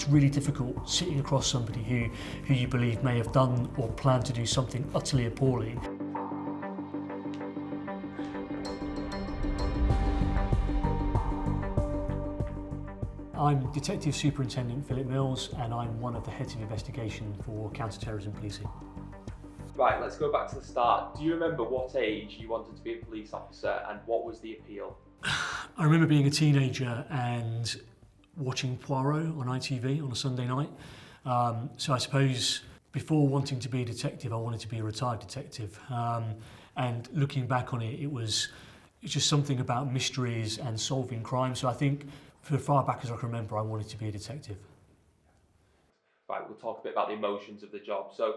really difficult sitting across somebody who you believe may have done or planned to do something utterly appalling. I'm Detective Superintendent Philip Mills, and I'm one of the heads of investigation for Counter Terrorism Policing. Right, let's go back to the start. Do you remember what age you wanted to be a police officer and what was the appeal? I remember being a teenager and watching Poirot on ITV on a Sunday night. So I suppose before wanting to be a detective, I wanted to be a retired detective. And looking back on it, it's just something about mysteries and solving crime. So I think for as far back as I can remember, I wanted to be a detective. Right, we'll talk a bit about the emotions of the job. So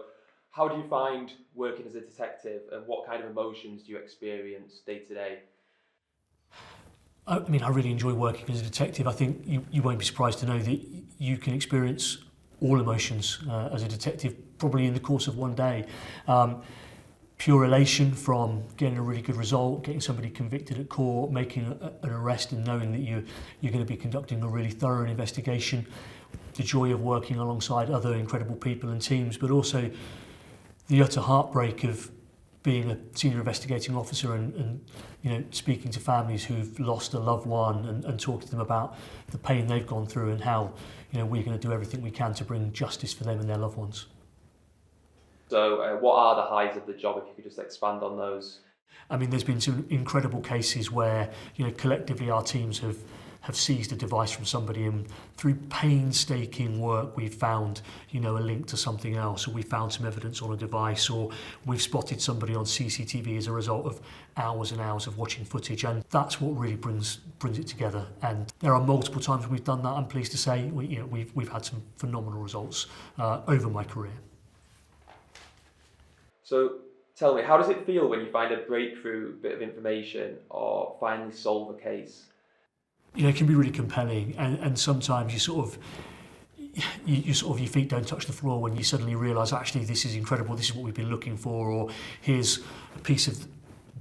how do you find working as a detective and what kind of emotions do you experience day to day? I mean, I really enjoy working as a detective. I think you won't be surprised to know that you can experience all emotions as a detective, probably in the course of one day. Pure elation from getting a really good result, getting somebody convicted at court, making an arrest and knowing that you're going to be conducting a really thorough investigation. The joy of working alongside other incredible people and teams, but also the utter heartbreak of being a senior investigating officer and speaking to families who've lost a loved one and talking to them about the pain they've gone through and how we're going to do everything we can to bring justice for them and their loved ones. So what are the highs of the job, if you could just expand on those? I mean, there's been some incredible cases where collectively our teams have seized a device from somebody, and through painstaking work we've found a link to something else, or we found some evidence on a device, or we've spotted somebody on CCTV as a result of hours and hours of watching footage, and that's what really brings it together. And there are multiple times when we've done that. I'm pleased to say we've had some phenomenal results over my career. So tell me, how does it feel when you find a breakthrough bit of information or finally solve a case? It can be really compelling, and sometimes your feet don't touch the floor when you suddenly realise, actually, this is incredible, this is what we've been looking for, or here's a piece of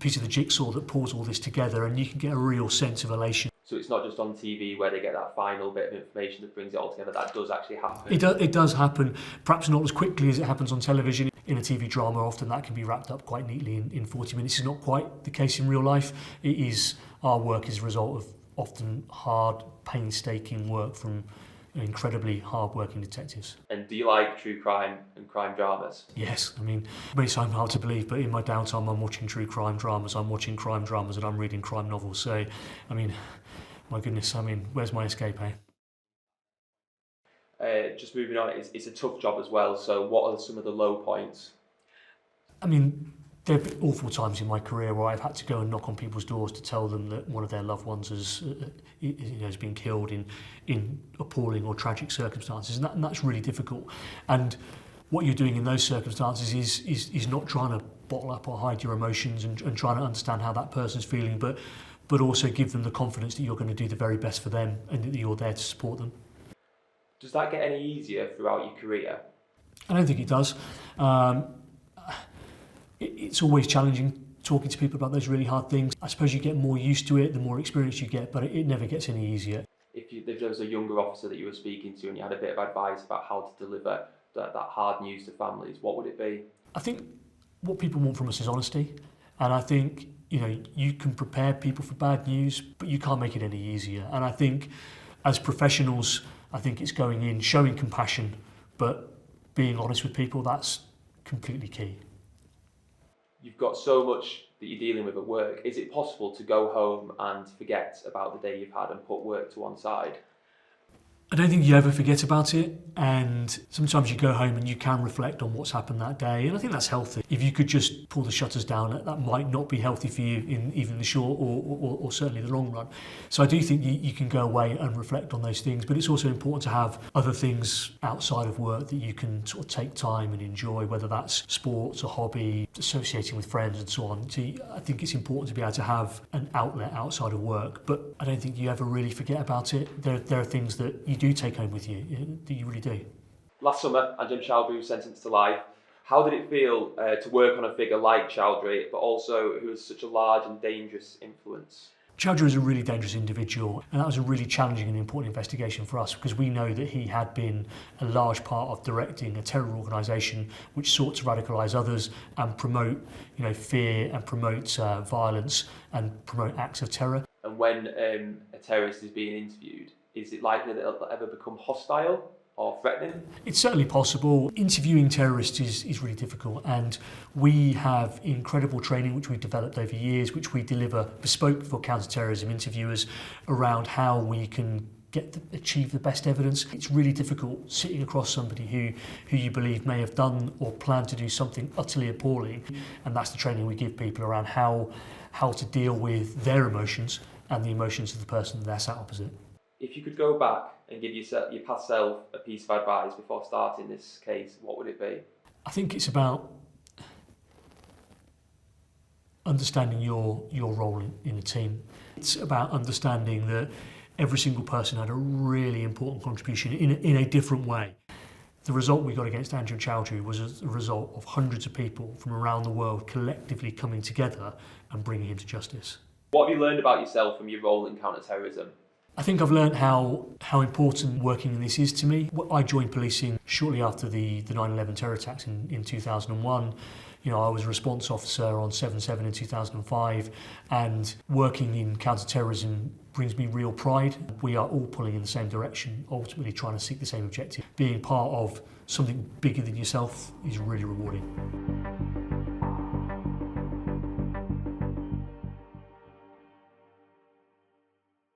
the jigsaw that pulls all this together, and you can get a real sense of elation. So it's not just on TV where they get that final bit of information that brings it all together. That does actually happen. It does happen, perhaps not as quickly as it happens on television. In a TV drama, often that can be wrapped up quite neatly in 40 minutes. It's not quite the case in real life. Our work is a result of often hard, painstaking work from incredibly hard-working detectives. And do you like true crime and crime dramas? Yes, I mean, it may sound hard to believe, but in my downtime I'm watching true crime dramas, I'm watching crime dramas, and I'm reading crime novels. So, I mean, my goodness, where's my escape, eh? Just moving on, it's a tough job as well, so what are some of the low points? I mean, there have been awful times in my career where I've had to go and knock on people's doors to tell them that one of their loved ones has been killed in appalling or tragic circumstances, and that's really difficult. And what you're doing in those circumstances is not trying to bottle up or hide your emotions and trying to understand how that person's feeling, but also give them the confidence that you're going to do the very best for them and that you're there to support them. Does that get any easier throughout your career? I don't think it does. It's always challenging talking to people about those really hard things. I suppose you get more used to it the more experience you get, but it never gets any easier. If there was a younger officer that you were speaking to and you had a bit of advice about how to deliver that hard news to families, what would it be? I think what people want from us is honesty, and I think you can prepare people for bad news, but you can't make it any easier. And I think as professionals, I think it's going in, showing compassion, but being honest with people, that's completely key. You've got so much that you're dealing with at work. Is it possible to go home and forget about the day you've had and put work to one side? I don't think you ever forget about it, and sometimes you go home and you can reflect on what's happened that day, and I think that's healthy. If you could just pull the shutters down, that might not be healthy for you in even the short or certainly the long run. So I do think you can go away and reflect on those things, but it's also important to have other things outside of work that you can sort of take time and enjoy, whether that's sports, a hobby, associating with friends and so on. So I think it's important to be able to have an outlet outside of work, but I don't think you ever really forget about it. There are things that you do take home with you, that you really do. Last summer, Anjan Chowry was sentenced to life. How did it feel to work on a figure like Chowry, but also who has such a large and dangerous influence? Chowry is a really dangerous individual, and that was a really challenging and important investigation for us because we know that he had been a large part of directing a terror organisation which sought to radicalise others and promote, fear and promote violence and promote acts of terror. And when a terrorist is being interviewed, is it likely that they'll ever become hostile or threatening? It's certainly possible. Interviewing terrorists is really difficult, and we have incredible training which we've developed over years, which we deliver bespoke for counter-terrorism interviewers around how we can achieve the best evidence. It's really difficult sitting across somebody who you believe may have done or planned to do something utterly appalling, and that's the training we give people around how to deal with their emotions and the emotions of the person they're sat opposite. If you could go back and give your past self a piece of advice before starting this case, what would it be? I think it's about understanding your role in a team. It's about understanding that every single person had a really important contribution in a different way. The result we got against Andrew Chowry was a result of hundreds of people from around the world collectively coming together and bringing him to justice. What have you learned about yourself from your role in counter-terrorism? I think I've learned how important working in this is to me. I joined policing shortly after the 9/11 terror attacks in 2001. I was a response officer on 7/7 in 2005, and working in counter-terrorism brings me real pride. We are all pulling in the same direction, ultimately trying to seek the same objective. Being part of something bigger than yourself is really rewarding.